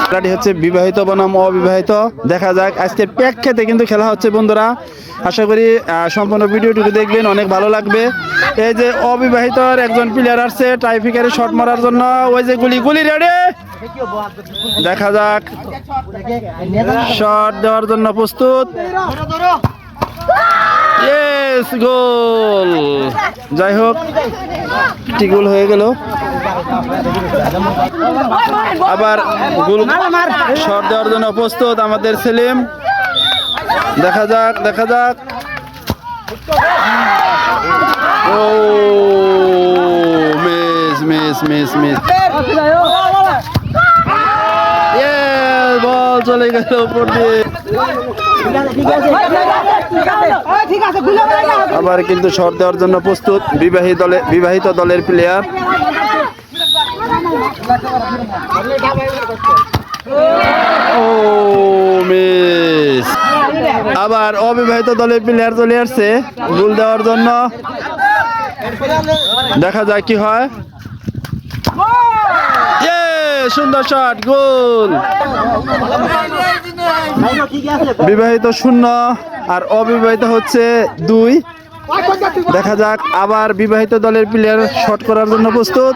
খেলাটি হচ্ছে বিবাহিত বনাম অবিবাহিত। দেখা যাক আজকের প্রেক্ষিতে কিন্তু খেলা হচ্ছে বন্ধুরা। আশা করি সম্পূর্ণ ভিডিওটুকু দেখবেন, অনেক ভালো লাগবে। এই যে অবিবাহিতর একজন প্লেয়ার আসছে টাইফিকারে শট মারার জন্য। ওই যে গুলি রেডি, দেখা যাক শট দেওয়ার জন্য প্রস্তুত। ইয়েস, গোল। যাই হোক, একটি গোল হয়ে গেল। আবার গোল শট দেওয়ার জন্য প্রস্তুত আমাদের সেলিম। দেখা যাক। ও মিস। বল চলে গেল উপর দিয়ে। আবার কিন্তু শট দেওয়ার জন্য প্রস্তুত বিবাহিত দলের প্লেয়ার। ও মিস। আবার অবিবাহিত দলের প্লেয়ার চলে আসছে গোল দেওয়ার জন্য। দেখা যাক কি হয়। সুন্দর শট, গোল। বিবাহিত 0 আর অবিবাহিত হচ্ছে 2। দেখা যাক, আবার বিবাহিত দলের প্লেয়ার শট করার জন্য প্রস্তুত।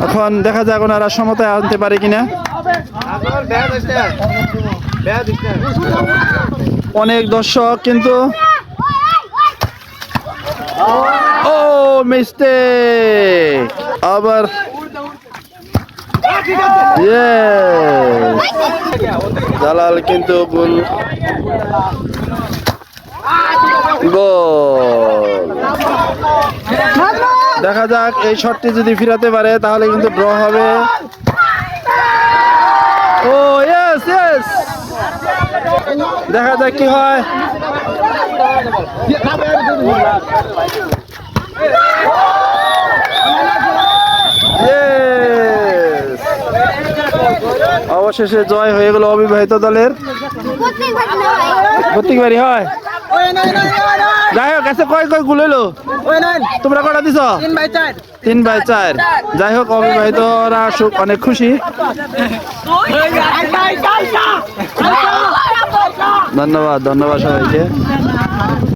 এখন দেখা যাক ওনারা সমতায় আনতে পারে কিনা। অনেক দর্শক কিন্তু। ও মিস্টেক। আবার জালাল কিন্তু গোল। দেখা যাক এই শটটি যদি ফিরাতে পারে তাহলে কিন্তু ড্র হবে। ও ইয়েস। দেখা যাক কি হয়। অবশেষে জয় হয়ে গেল অবিবাহিত দলের। প্রত্যেকবারই হয়। যাই হোক, কাছে কয় গোল হলো? তোমরা কটা দিছ? 3/4। যাই হোক, অবিবাহিতরা অনেক খুশি। ধন্যবাদ সবাইকে।